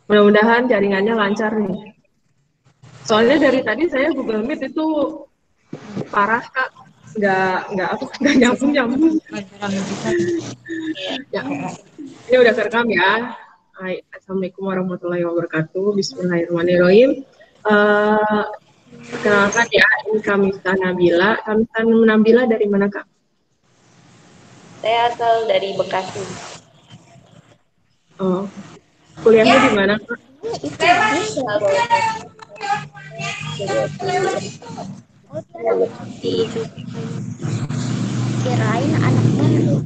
Mudah-mudahan jaringannya lancar nih. Soalnya dari tadi saya Google Meet itu parah Kak, nggak nyambung nyambung. Ya, ini udah kerekam ya. Hai, Assalamualaikum warahmatullahi wabarakatuh. Bismillahirrahmanirrahim. Uh, Perkenalkan ya, ini Kamifta Nabila. Kamifta Nabila dari mana Kak? Saya asal dari Bekasi. Oh, kuliahnya di mana Kak? Kalau kuliah di Kirain anak baru.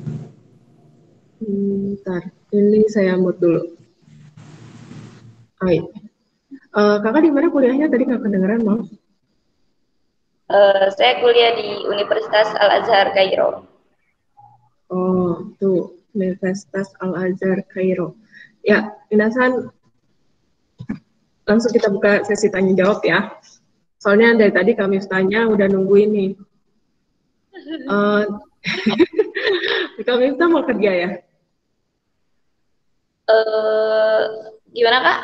Bentar, ini saya mood dulu. Hai. Kakak di mana kuliahnya? Tadi nggak kedengeran, Mam. saya kuliah di Universitas Al Azhar Kairo. Oh, tuh Universitas Al Azhar Kairo. Ya, Minasan, langsung kita buka sesi tanya jawab ya. Soalnya dari tadi kami tanya udah nungguin nih. Uh, kami mau kerja ya? Gimana Kak?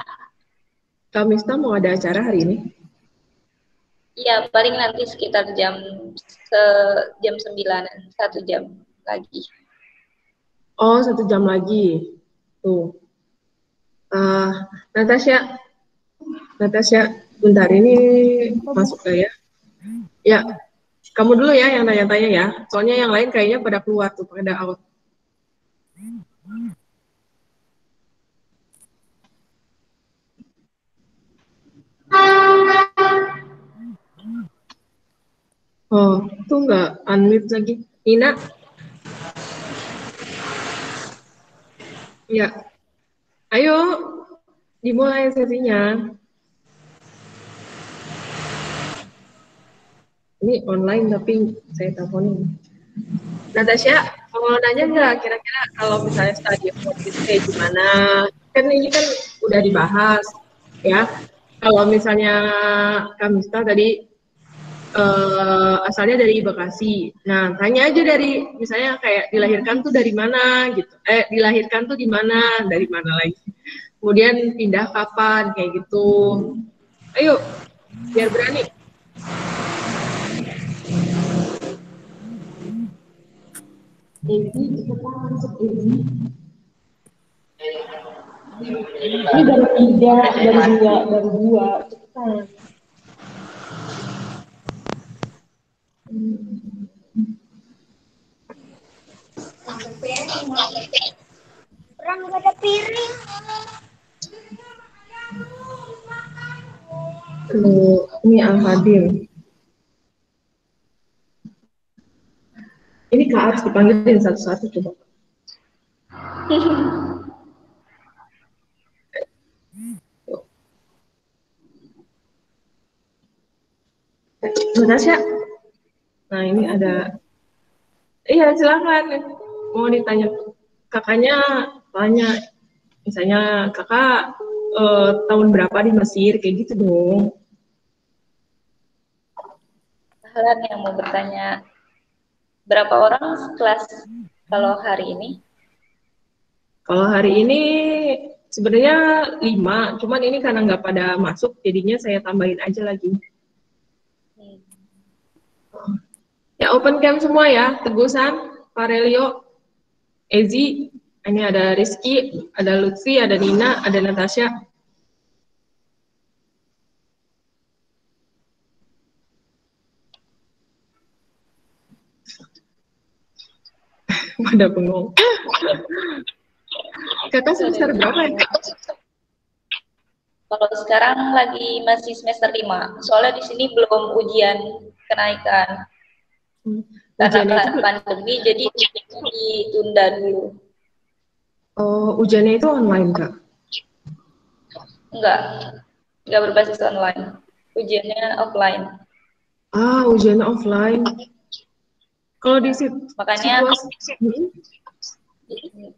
Kami mau ada acara hari ini? Iya, paling nanti sekitar jam 9, 1 jam lagi. Oh, 1 jam lagi. Tuh. Natasha, bentar ini masuk ya. Ya, kamu dulu ya yang tanya-tanya ya. Soalnya yang lain kayaknya pada keluar tuh, pada out. Oh, tuh nggak unmute lagi. Nina, ya. Ayo, dimulai sesinya. Ini online tapi saya teleponin. Natasha, mau nanya nggak kira-kira kalau misalnya stadium autis kayak gimana? Kan ini kan udah dibahas ya. Kalau misalnya Kamista tadi asalnya dari Bekasi. Nah, tanya aja dari misalnya kayak dilahirkan tuh dari mana gitu. Dilahirkan tuh di mana, dari mana lagi. Kemudian pindah kapan kayak gitu. Ayo, biar berani. Ini cepetan masuk ini. Ini baru 3, baru dua. Cepetan. Orang gak ada piring. Ini Al-Hadim. Ini Kak harus dipanggilin satu-satu coba. Natasha. Nah, ini ada. Iya, silakan. Mau ditanya kakaknya, tanya. Misalnya kakak tahun berapa di Mesir, kayak gitu dong. Kalian yang mau bertanya, berapa orang kelas kalau hari ini? Kalau hari ini sebenarnya 5, cuman ini karena nggak pada masuk, jadinya saya tambahin aja lagi. Ya open cam semua ya, Tegusan, Farelio, Ezi, ini ada Rizky, ada Lutfi, ada Nina, ada Natasha. Pada bengong. Kakak semester berapa ya? Kalau sekarang lagi masih semester 5, soalnya di sini belum ujian kenaikan. Karena pandemi, jadi ditunda dulu. Oh, ujiannya itu online, Kak? Enggak berbasis online. Ujiannya offline. Ah, ujiannya offline. Kalau di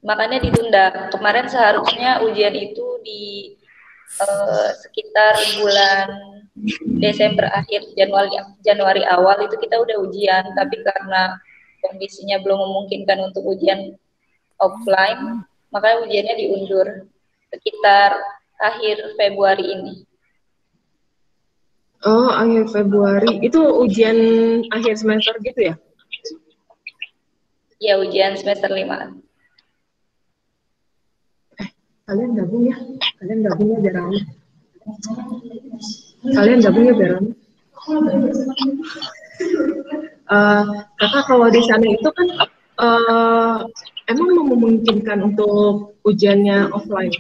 makanya ditunda. Kemarin seharusnya ujian itu di sekitar bulan Desember akhir Januari awal itu kita udah ujian, tapi karena kondisinya belum memungkinkan untuk ujian offline, makanya ujiannya diundur sekitar akhir Februari ini. Oh, akhir Februari. Itu ujian akhir semester gitu ya? Ya, ujian semester 5. Kalian gabung ya? Kalian gabung ya biar rame. Kalian gabung ya biar rame. Kakak kalau di sana itu kan emang memungkinkan untuk ujiannya offline?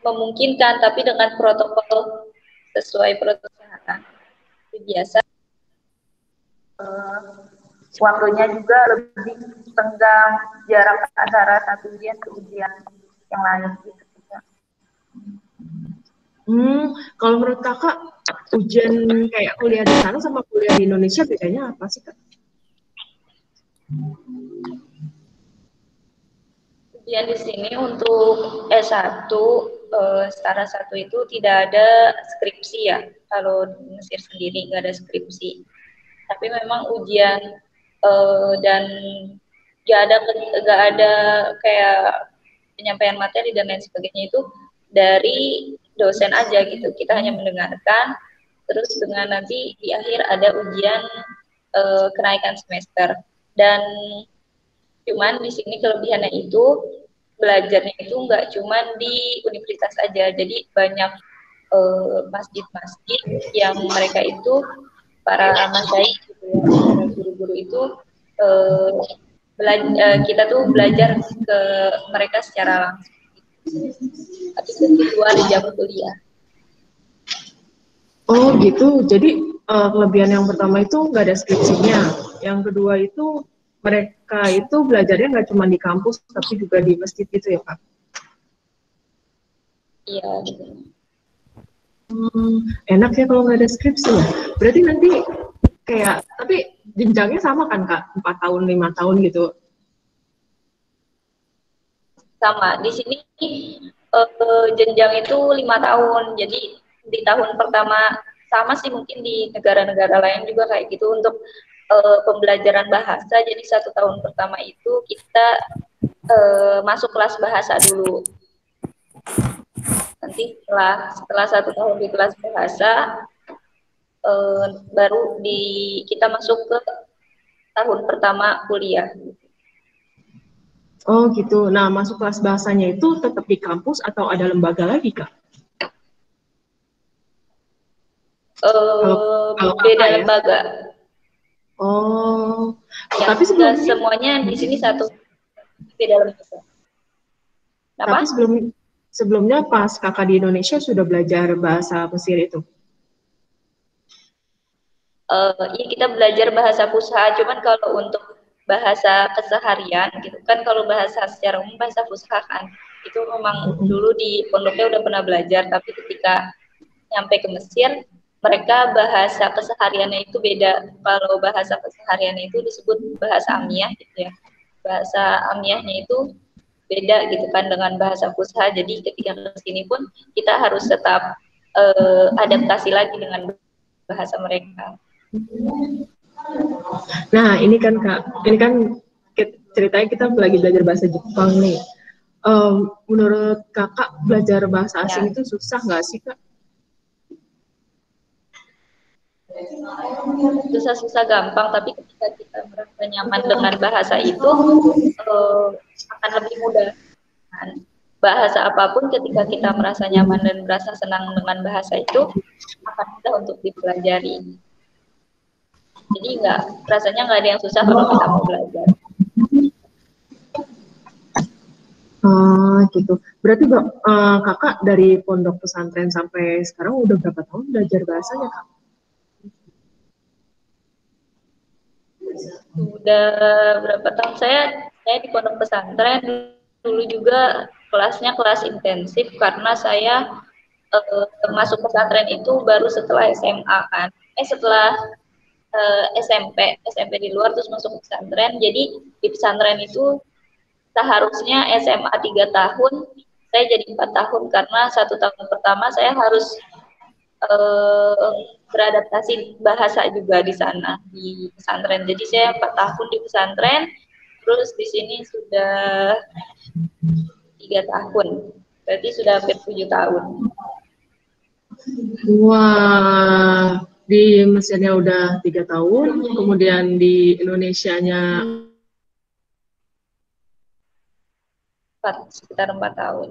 Memungkinkan, tapi dengan protokol sesuai protokol kesehatan. Itu biasa. Waktunya juga lebih tenggang jarak antara satu ujian ke ujian yang lain gitu. Kalau menurut kakak ujian kayak kuliah di sana sama kuliah di Indonesia bedanya apa sih kak? Ujian di sini untuk S1 setara 1 itu tidak ada skripsi ya. Kalau di Mesir sendiri nggak ada skripsi. Tapi memang ujian dan nggak ada kayak penyampaian materi dan lain sebagainya itu dari dosen aja gitu. Kita hanya mendengarkan, terus dengan nanti di akhir ada ujian kenaikan semester. Dan cuman di sini kelebihannya itu belajarnya itu nggak cuman di universitas aja, jadi banyak masjid-masjid yang mereka itu para masyaikh gitu ya, para guru-guru itu kita tuh belajar ke mereka secara langsung. Tapi itu di luar jam kuliah. Oh gitu, jadi kelebihan yang pertama itu nggak ada skripsinya, yang kedua itu mereka itu belajarnya nggak cuma di kampus tapi juga di masjid gitu ya Kak? Iya. Gitu. Enak ya kalau nggak ada skripsi ya. Berarti nanti kayak, tapi jenjangnya sama kan Kak? 4 tahun, 5 tahun gitu? Sama, di sini jenjang itu 5 tahun, jadi di tahun pertama sama sih, mungkin di negara-negara lain juga kayak gitu untuk pembelajaran bahasa. Jadi 1 tahun pertama itu kita masuk kelas bahasa dulu. Nanti setelah 1 tahun di kelas bahasa baru kita masuk ke tahun pertama kuliah. Oh gitu. Nah masuk kelas bahasanya itu tetap di kampus atau ada lembaga lagi Kak? Kalau beda ya? Lembaga. Oh, ya, tapi sebelumnya semuanya di sini satu, beda lembaga. Tapi sebelumnya pas kakak di Indonesia sudah belajar bahasa Mesir itu? Ya kita belajar bahasa Fusha, cuman kalau untuk bahasa keseharian gitu kan, kalau bahasa secara umum bahasa Fusha kan, itu memang dulu di pondoknya udah pernah belajar, tapi ketika nyampe ke Mesir, mereka bahasa kesehariannya itu beda. Kalau bahasa kesehariannya itu disebut bahasa Amiyah gitu ya. Bahasa Amiyahnya itu beda gitu kan dengan bahasa Fusha. Jadi ketika ke sini pun kita harus tetap adaptasi lagi dengan bahasa mereka. Nah ini kan Kak, ini kan ceritanya kita lagi belajar bahasa Jepang nih. Menurut kakak belajar bahasa asing itu susah nggak sih Kak? Susah-susah gampang, tapi ketika kita merasa nyaman dengan bahasa itu akan lebih mudah. Bahasa apapun ketika kita merasa nyaman dan merasa senang dengan bahasa itu akan mudah untuk dipelajari. Jadi rasanya nggak ada yang susah kalau kita mau belajar. Gitu. Berarti kakak dari pondok pesantren sampai sekarang udah berapa tahun belajar bahasanya Kak? Sudah berapa tahun saya di pondok pesantren dulu juga kelasnya kelas intensif, karena saya masuk pesantren itu baru setelah SMA kan. Setelah SMP di luar terus masuk pesantren. Jadi di pesantren itu seharusnya SMA 3 tahun, saya jadi 4 tahun karena 1 tahun pertama saya harus beradaptasi bahasa juga di sana di pesantren. Jadi saya 4 tahun di pesantren, Terus di sini sudah 3 tahun, berarti sudah hampir 7 tahun. Wah, di Mesirnya udah 3 tahun, kemudian di Indonesianya Sekitar 4 tahun.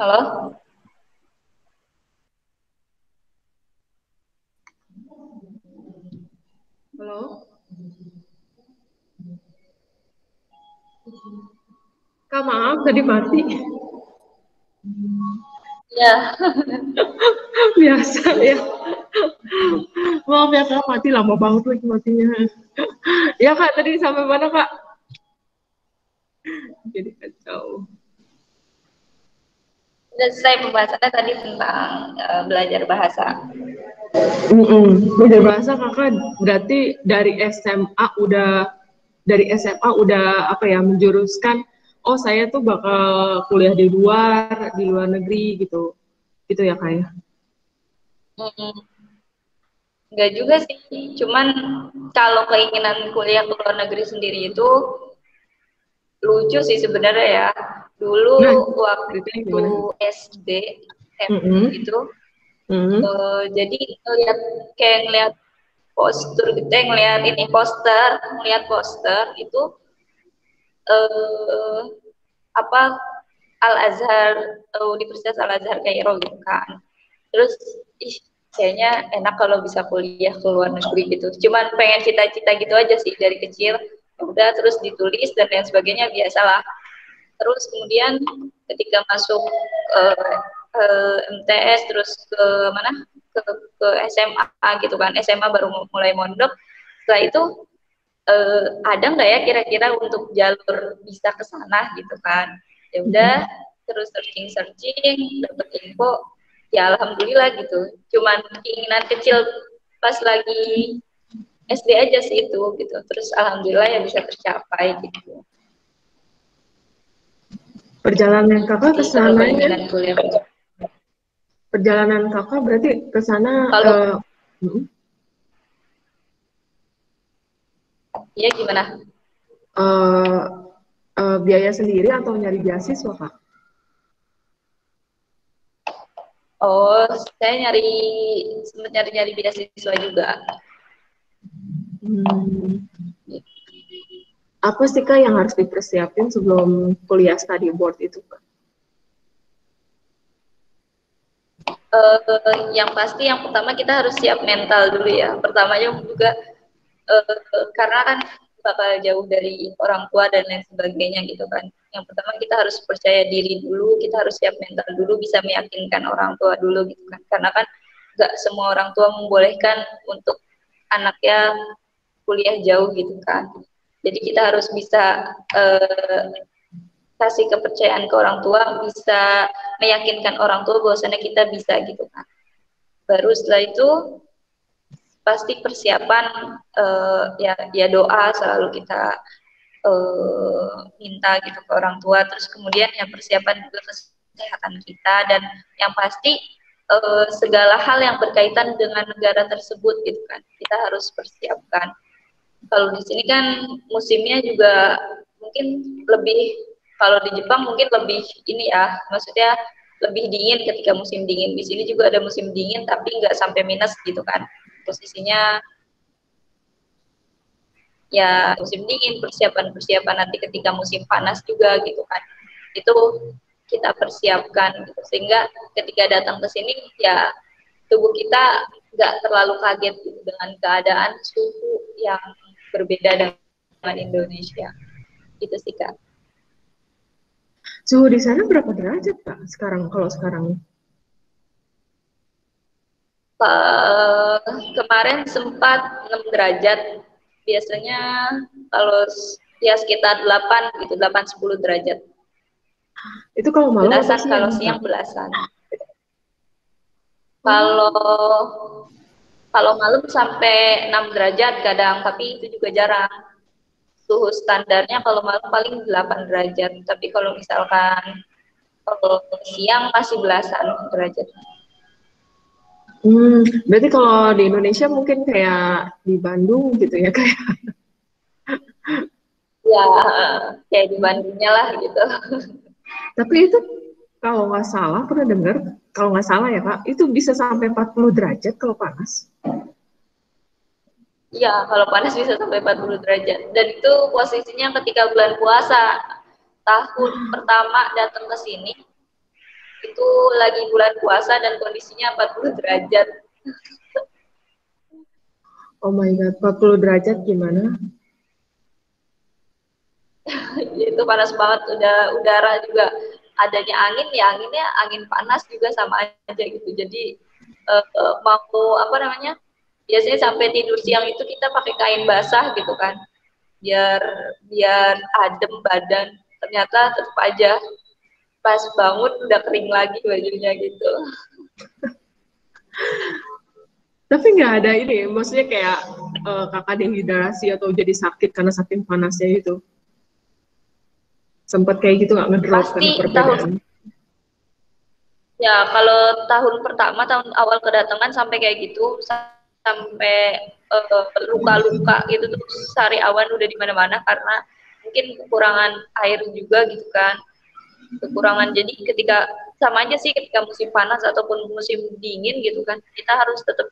Halo? halo, Kak maaf tadi mati. Ya, Biasa ya. Maaf ya Kak, mati lama banget lagi matinya. Ya Kak, tadi sampai mana Kak? Jadi kacau. sudah selesai pembahasannya tadi tentang belajar bahasa. Belajar bahasa Kakak berarti dari SMA udah apa ya menjuruskan, oh saya tuh bakal kuliah di luar negeri gitu. Gitu ya Kak ya. Hmm, Enggak juga sih, cuman kalau keinginan kuliah ke luar negeri sendiri itu lucu sih sebenarnya ya. Dulu Nah, ceritanya waktu gimana? SD, SMP Mm-mm. gitu, Mm-mm. jadi ngeliat postur gitu, ngeliat ini ngeliat poster itu eh, apa Al Azhar, Universitas Al Azhar Kairo gitu kan. Terus ih kayaknya enak kalau bisa kuliah ke luar negeri gitu. Cuman pengen cita-cita gitu aja sih dari kecil. Ya udah terus ditulis dan lain sebagainya biasalah. Terus kemudian ketika masuk eh, MTS terus ke mana ke SMA gitu kan, SMA baru mulai mondok. Setelah itu ada nggak ya kira-kira untuk jalur bisa ke sana gitu kan. Ya udah terus searching dapat info, ya alhamdulillah gitu. Cuman keinginan kecil pas lagi SD aja sih itu gitu, terus alhamdulillah ya bisa tercapai gitu. Perjalanan Itu Kakak ke sih kalau sananya, keinginan kuliah. perjalanan Kakak berarti ke sana Kalau mm, ya gimana? eh, biaya sendiri atau nyari beasiswa Kak? Oh, saya sempat nyari beasiswa juga. Hmm. Apa sih Kak yang harus dipersiapin sebelum kuliah study abroad itu Kak? Yang pasti yang pertama kita harus siap mental dulu ya. Pertamanya juga karena kan bakal jauh dari orang tua dan lain sebagainya gitu kan. Yang pertama kita harus percaya diri dulu, kita harus siap mental dulu, bisa meyakinkan orang tua dulu gitu kan. Karena kan nggak semua orang tua membolehkan untuk anaknya kuliah jauh gitu kan. Jadi kita harus bisa kasih kepercayaan ke orang tua, bisa meyakinkan orang tua bahwasannya kita bisa gitu kan. Baru setelah itu pasti persiapan ya doa selalu kita minta gitu ke orang tua, terus kemudian ya persiapan juga kesehatan kita, dan yang pasti segala hal yang berkaitan dengan negara tersebut gitu kan kita harus persiapkan. Kalau di sini kan musimnya juga mungkin lebih, kalau di Jepang mungkin lebih ini ya, maksudnya lebih dingin ketika musim dingin. Di sini juga ada musim dingin tapi nggak sampai minus gitu kan. Posisinya ya musim dingin, persiapan nanti ketika musim panas juga gitu kan. Itu kita persiapkan gitu. Sehingga ketika datang ke sini ya tubuh kita nggak terlalu kaget gitu dengan keadaan suhu yang berbeda dengan Indonesia. Itu sih Kak. Suhu di sana berapa derajat Kak sekarang, kalau sekarang? Kemarin sempat 6 derajat. Biasanya kalau ya sekitar 8 gitu, 8-10 derajat. Itu kalau malam atau Belasan, siang? kalau siang belasan. Kalau malam sampai 6 derajat kadang, tapi itu juga jarang. Suhu standarnya kalau malam paling 8 derajat, tapi kalau misalkan siang masih belasan derajat. Berarti kalau di Indonesia mungkin kayak di Bandung gitu ya kayak. Ya, kayak di Bandungnya lah gitu. Tapi itu kalau nggak salah, pernah dengar, kalau nggak salah ya Kak, itu bisa sampai 40 derajat kalau panas. Iya, kalau panas bisa sampai 40 derajat. Dan itu posisinya ketika bulan puasa. Tahun pertama datang ke sini, itu lagi bulan puasa dan kondisinya 40 derajat. Oh my God, 40 derajat gimana? Itu panas banget, udah udara juga adanya angin, ya anginnya angin panas juga sama aja gitu. Jadi mau apa namanya, biasanya sampai tidur siang itu kita pakai kain basah gitu kan, biar biar adem badan. Ternyata tetap aja pas bangun udah kering lagi bajunya gitu. Tapi nggak ada ini, maksudnya kayak kakak dehidrasi atau jadi sakit karena saking panasnya itu. Sempat kayak gitu nggak, ngedrop karena Pasti perbedaan? ya, kalau tahun pertama, tahun awal kedatangan sampai kayak gitu, sampai luka-luka gitu tuh, sariawan udah di mana-mana karena mungkin kekurangan air juga gitu kan. Kekurangan, jadi ketika sama aja sih ketika musim panas ataupun musim dingin gitu kan, kita harus tetap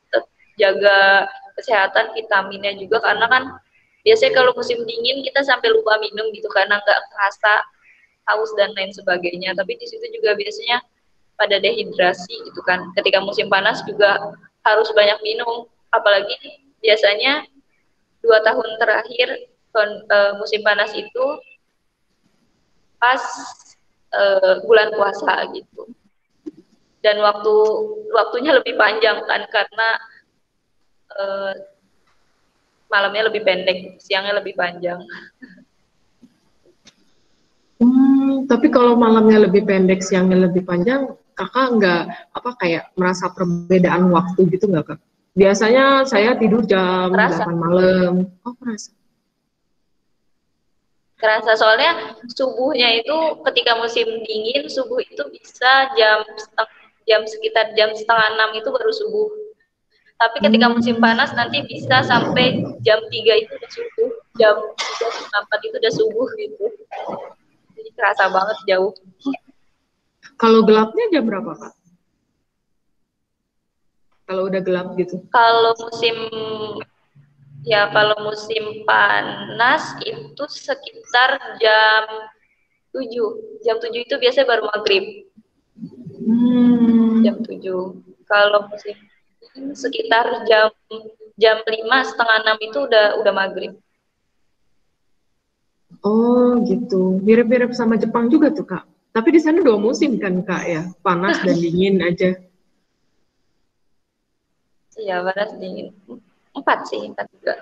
jaga kesehatan, vitaminnya juga, karena kan biasanya kalau musim dingin kita sampai lupa minum gitu karena nggak kerasa haus dan lain sebagainya. Tapi di situ juga biasanya pada dehidrasi gitu kan. Ketika musim panas juga harus banyak minum, apalagi biasanya 2 tahun terakhir musim panas itu pas bulan puasa gitu. Dan waktunya lebih panjang kan, karena malamnya lebih pendek, siangnya lebih panjang. Tapi kalau malamnya lebih pendek, siangnya lebih panjang, kakak nggak apa kayak merasa perbedaan waktu gitu nggak Kak? Biasanya saya tidur jam Terasa 8 malam. Oh, merasa. Kerasa, soalnya subuhnya itu ketika musim dingin, subuh itu bisa jam sekitar jam setengah 6 itu baru subuh. Tapi ketika musim panas nanti bisa sampai jam 3 itu udah subuh, jam 3 setengah 4 itu udah subuh gitu. Jadi kerasa banget jauh. Kalau gelapnya jam berapa Kak? Kalau udah gelap gitu. Kalau musim panas itu sekitar jam 7. Jam 7 itu biasanya baru maghrib. Jam 7. Kalau musim sekitar jam 5 setengah 6 itu udah maghrib. Oh gitu, mirip-mirip sama Jepang juga tuh Kak. Tapi di sana 2 musim kan Kak ya, panas dan dingin aja. Iya, panas dingin. Empat sih, empat juga.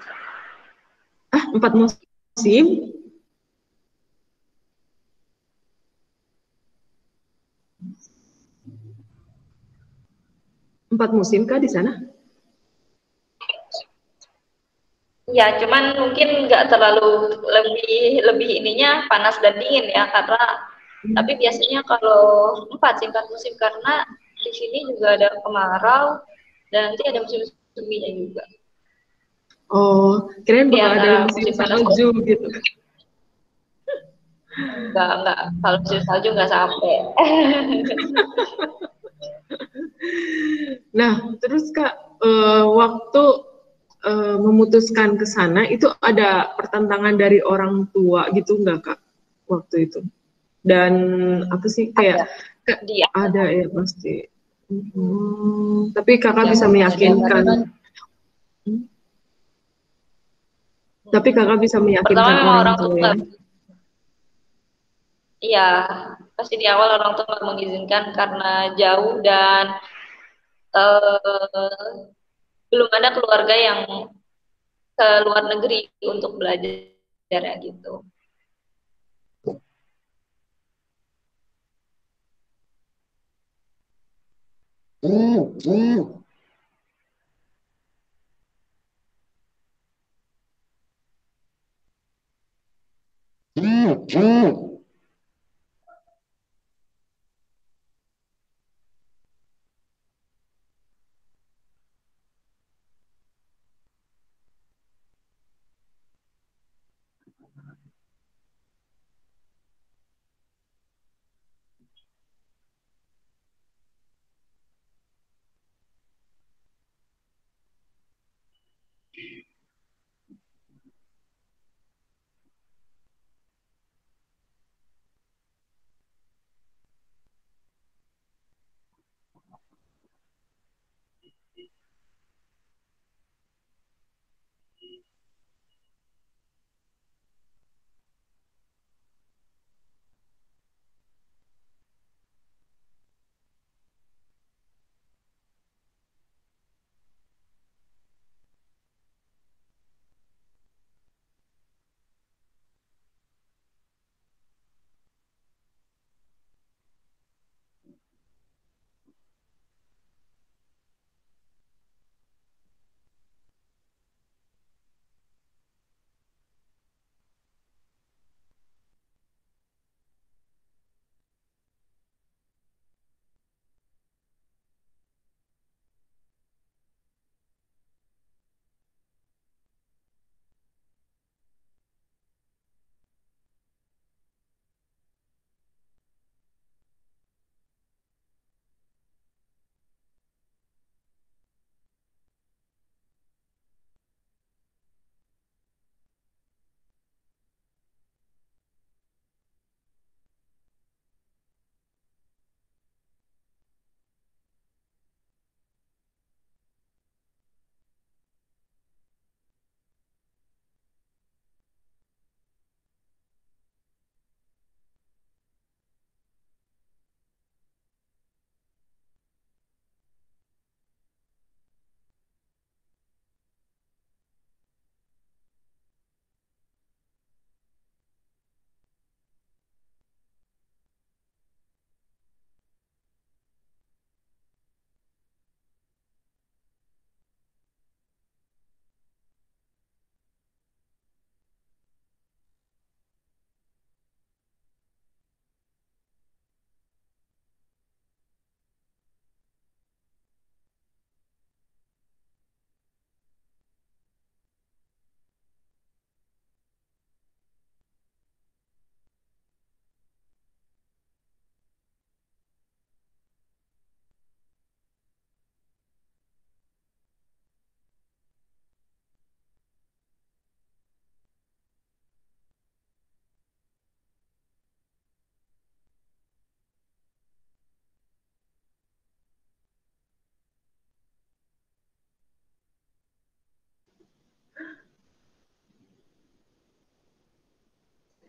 Ah, 4 musim? 4 musim Kak di sana? Iya, cuman mungkin nggak terlalu lebih lebih ininya panas dan dingin ya, karena tapi biasanya kalau empat sih empat musim karena di sini juga ada kemarau dan nanti ada musim seminya juga. Oh, kirain Di bakal ada antara musim musim panas dan salju gitu. enggak kalau musim salju nggak sampai. Nah, terus Kak, waktu memutuskan ke sana itu ada pertentangan dari orang tua gitu nggak Kak waktu itu? Dan apa sih kayak, Ada di ada ya pasti. Tapi Kakak ya bisa pasti ada karena meyakinkan. kan Hmm, tapi Kakak bisa pertama meyakinkan memang orang orang tua tua ya. nggak, iya pasti di awal orang tua nggak mengizinkan karena jauh dan eh, belum ada keluarga yang ke luar negeri untuk belajar ya gitu.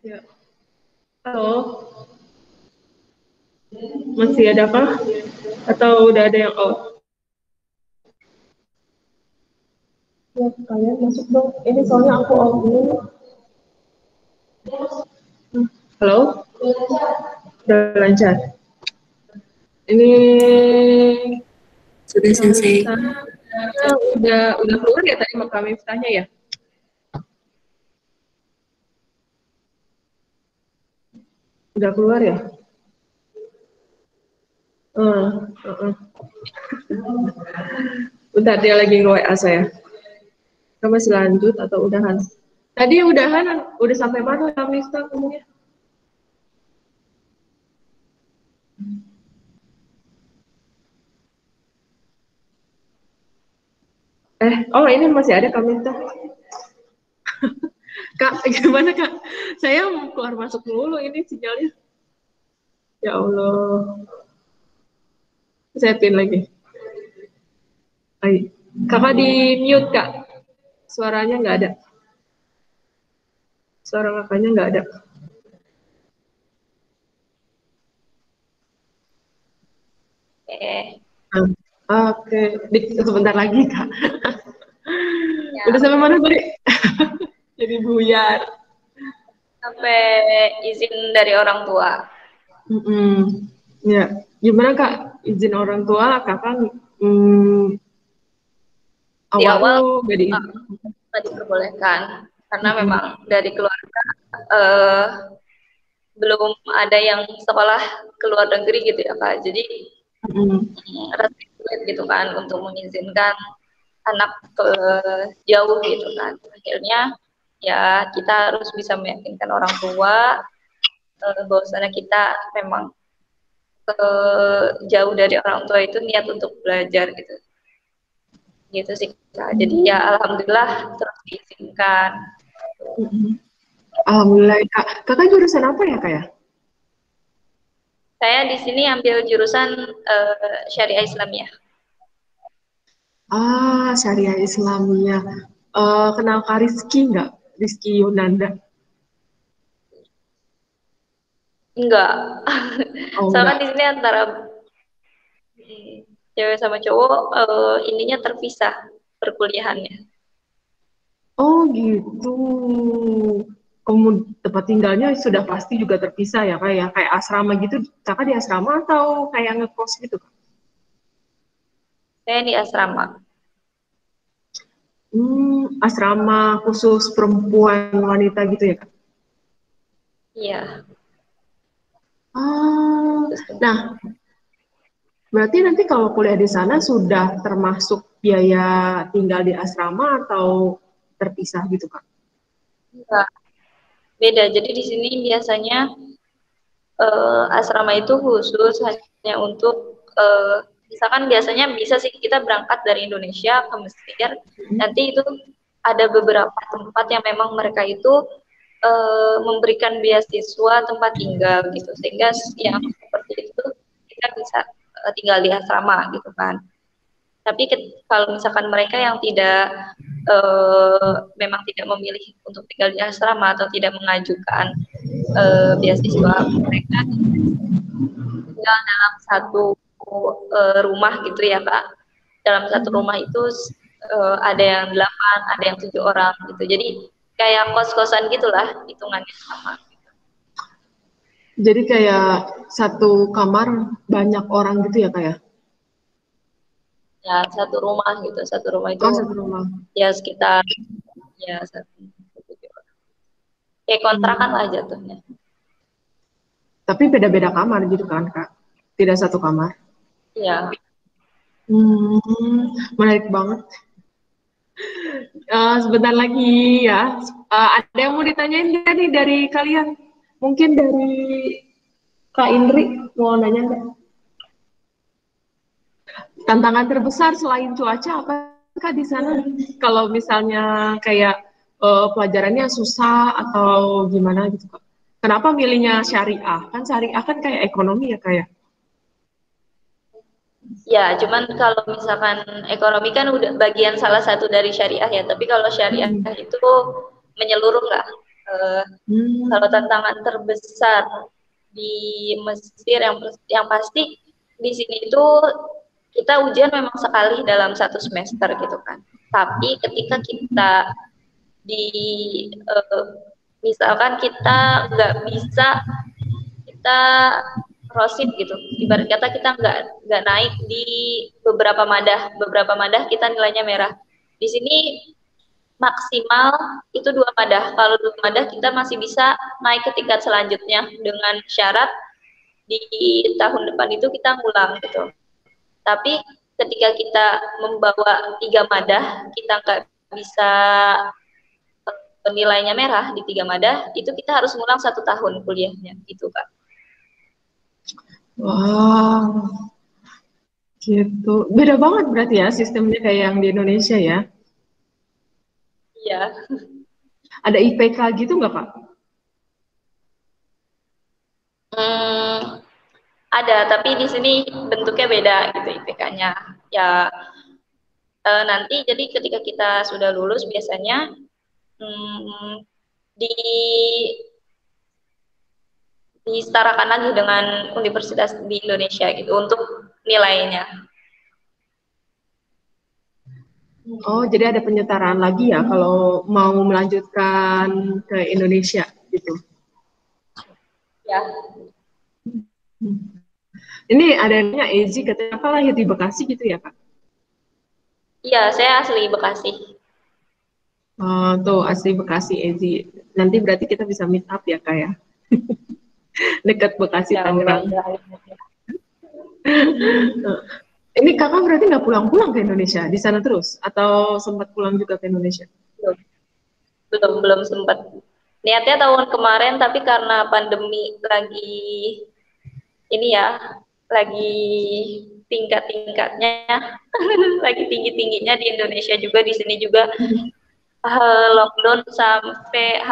Ya. Halo, masih ada kah? Atau udah ada yang out? Ya, kalian masuk dong. Ini soalnya aku out dulu. Halo? Udah lancar. Ini Sudah selesai. udah keluar ya tadi makam Miftahnya ya? Udah keluar ya? Bentar, dia lagi nge-WA saya. Kita masih lanjut atau udahan? Tadi udahan, udah sampai mana Kak Miftah ngomongnya? Oh ini masih ada Kak Miftah. Kak, gimana Kak? Saya mau keluar masuk dulu ini sinyalnya. Ya Allah. Saya pin lagi. Kakak di mute Kak. Suaranya nggak ada. Suara kakaknya nggak ada. Oke. Sebentar lagi Kak. Ya. Udah sampai mana tadi? Jadi buyar. Sampai izin dari orang tua. Ya, gimana Kak? Izin orang tua, Kakak di awal nggak diperbolehkan karena memang dari keluarga belum ada yang sekolah ke luar negeri gitu ya Kak. Jadi rasanya sulit gitu kan untuk mengizinkan anak ke jauh gitu kan. Akhirnya ya kita harus bisa meyakinkan orang tua bahwasanya kita memang jauh dari orang tua itu niat untuk belajar gitu sih Kak. Jadi ya alhamdulillah terus diizinkan. Alhamdulillah Kak. Kakak jurusan apa ya Kak ya? Saya di sini ambil jurusan Syariah Islamiyah. Syariah Islamiyah. Kenal Kak Rizky nggak? Rizky Yunanda? Enggak. Soalnya di sini antara cewek sama cowok ininya terpisah perkuliahannya. Oh gitu. Tempat tinggalnya sudah pasti juga terpisah ya kayak asrama gitu. Kakak di asrama atau kayak ngekos gitu? Saya di asrama. Asrama khusus perempuan wanita gitu ya Kak? Iya. Nah, berarti nanti kalau kuliah di sana sudah termasuk biaya tinggal di asrama atau terpisah gitu Kak? Enggak. Beda. Jadi di sini biasanya asrama itu khusus hanya untuk misalkan biasanya bisa sih kita berangkat dari Indonesia ke Mesir, nanti itu ada beberapa tempat yang memang mereka itu memberikan beasiswa tempat tinggal gitu, sehingga yang seperti itu kita bisa tinggal di asrama gitu kan. Tapi kalau misalkan mereka yang tidak memang tidak memilih untuk tinggal di asrama atau tidak mengajukan beasiswa, mereka tinggal dalam satu rumah gitu ya Kak. Dalam satu rumah itu ada yang 8, ada yang 7 orang gitu. Jadi kayak kos-kosan gitulah hitungannya sama. Jadi kayak satu kamar banyak orang gitu ya Kak ya? Ya satu rumah gitu. Satu rumah itu satu rumah. Ya sekitar ya kayak kontrakan lah jatuhnya. Tapi beda-beda kamar gitu kan Kak? Tidak satu kamar? Iya. Menarik banget. Sebentar lagi ya. Ada yang mau ditanyain nggak nih dari kalian? Mungkin dari Kak Indri mau nanya nggak? Tantangan terbesar selain cuaca apa Kak di sana? Kalau misalnya kayak pelajarannya susah atau gimana gitu Kak? Kenapa milihnya syariah? Kan syariah kan kayak ekonomi ya kayak. Ya, cuman kalau misalkan ekonomi kan udah bagian salah satu dari syariah ya. Tapi kalau syariah itu menyeluruh lah. Eh, Kalau Hmm. tantangan terbesar di Mesir yang pasti di sini itu kita ujian memang sekali dalam satu semester gitu kan. Tapi ketika kita di eh, misalkan kita nggak bisa kita rosid gitu, ibarat kata kita nggak naik di beberapa madah kita nilainya merah. Di sini maksimal itu 2 madah. Kalau 2 madah kita masih bisa naik ke tingkat selanjutnya dengan syarat di tahun depan itu kita ngulang gitu. Tapi ketika kita membawa 3 madah, kita nggak bisa nilainya merah di 3 madah, itu kita harus ngulang 1 tahun kuliahnya gitu Kak. Wow, gitu. Beda banget berarti ya sistemnya kayak yang di Indonesia ya. Iya. Ada IPK gitu nggak, Pak? Hmm, ada, tapi di sini bentuknya beda gitu IPK-nya. Ya nanti jadi ketika kita sudah lulus biasanya hmm, di disetarakan lagi dengan universitas di Indonesia gitu untuk nilainya. Oh, jadi ada penyetaraan lagi ya kalau mau melanjutkan ke Indonesia gitu. Ya, Hmm. Ini adanya Ezi katanya apa lahir di Bekasi gitu ya, Kak? iya saya asli Bekasi. Tuh asli Bekasi Ezi. Nanti berarti kita bisa meet up ya, Kak ya. Dekat Bekasi Ya Tangerang. mudah-mudahan. Ini kakak berarti nggak pulang-pulang ke Indonesia di sana terus atau sempat pulang juga ke Indonesia? Belum, belum sempat. Niatnya tahun kemarin tapi karena pandemi lagi ini ya, lagi tingkat-tingkatnya, lagi tinggi-tingginya di Indonesia juga di sini juga lockdown sampai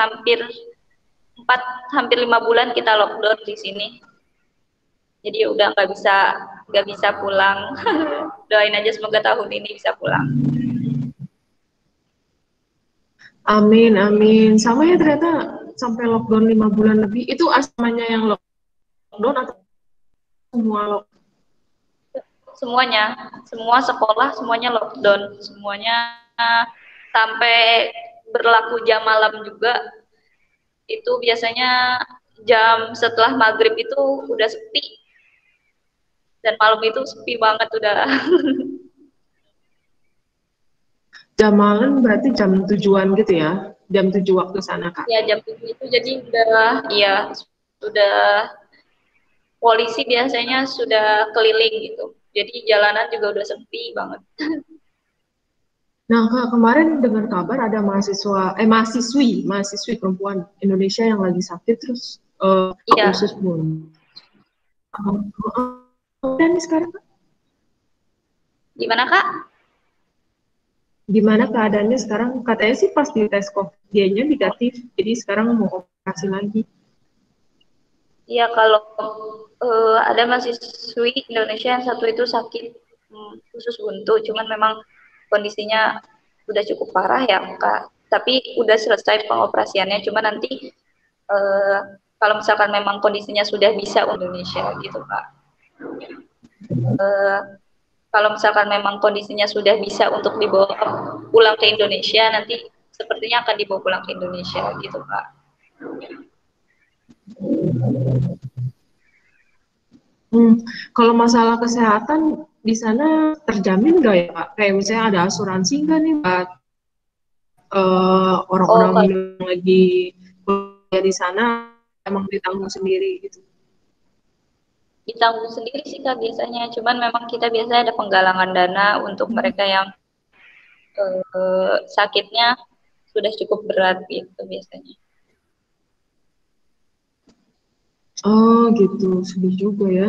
empat hampir 5 bulan kita lockdown di sini. Jadi udah nggak bisa pulang. Doain aja semoga tahun ini bisa pulang. Amin, amin. Sama ya ternyata sampai lockdown 5 bulan lebih. Itu asmanya yang lockdown atau semua lockdown? Semuanya, semua sekolah semuanya lockdown, semuanya sampai berlaku jam malam juga. Itu biasanya jam setelah maghrib itu udah sepi dan malam itu sepi banget udah. Jam malam berarti jam tujuan gitu ya? Jam 7 waktu sana, Kak. Ya jam 7 itu jadi sudah polisi biasanya sudah keliling gitu. Jadi jalanan juga udah sepi banget. Nah, Kak, kemarin dengar kabar ada mahasiswi perempuan Indonesia yang lagi sakit terus Iya, usus buntu. Dan sekarang Kak, gimana Kak? gimana keadaannya sekarang? Katanya sih pas di tes COVID dia-nya negatif, jadi sekarang mau operasi lagi. Iya kalau ada mahasiswi Indonesia yang satu itu sakit usus buntu, cuman memang kondisinya udah cukup parah ya Kak. Tapi udah selesai pengoperasiannya, cuman nanti eh, kalau misalkan memang kondisinya sudah bisa Indonesia gitu Kak. Eh, Kalau misalkan memang kondisinya sudah bisa untuk dibawa pulang ke Indonesia, nanti sepertinya akan dibawa pulang ke Indonesia gitu Kak. Kalau masalah kesehatan di sana terjamin nggak ya, Kak? Kayak misalnya ada asuransi nggak nih buat Oh, orang-orang kalau yang lagi kuliah di sana emang ditanggung sendiri gitu? ditanggung sendiri sih Kak biasanya, cuman memang kita biasanya ada penggalangan dana untuk mereka yang sakitnya sudah cukup berat gitu biasanya. Oh gitu, sedih juga ya.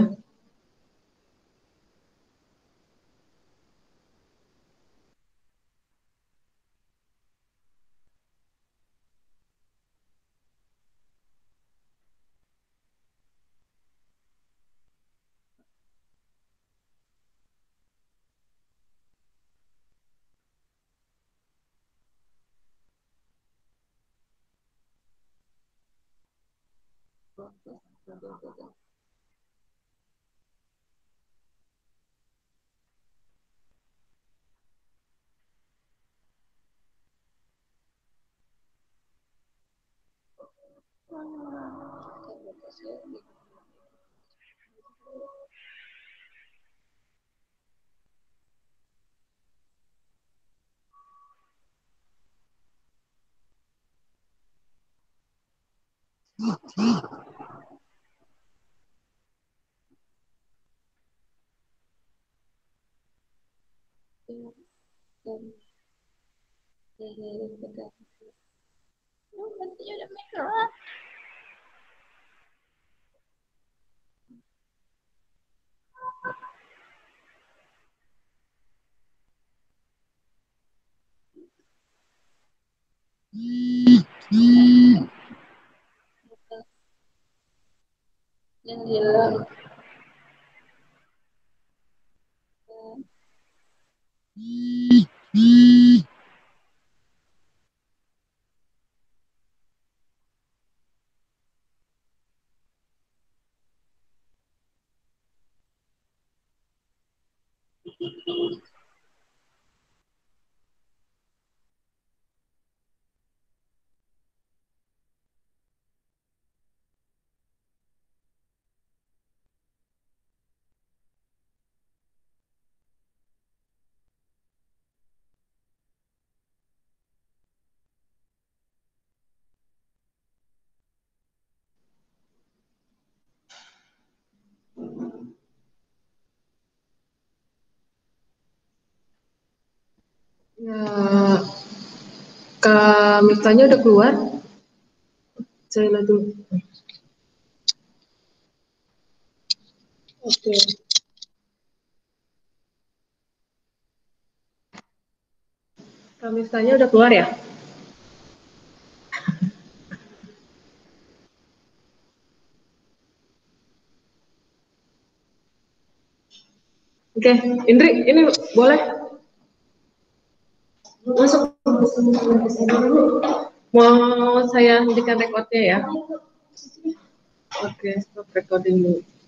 Ya, Kak Miftahnya udah keluar? Saya lihat dulu. Oke. Kak Miftahnya udah keluar ya? Oke, Indri, ini boleh masuk. Mau saya hentikan recordnya ya? Oke, stop recording dulu.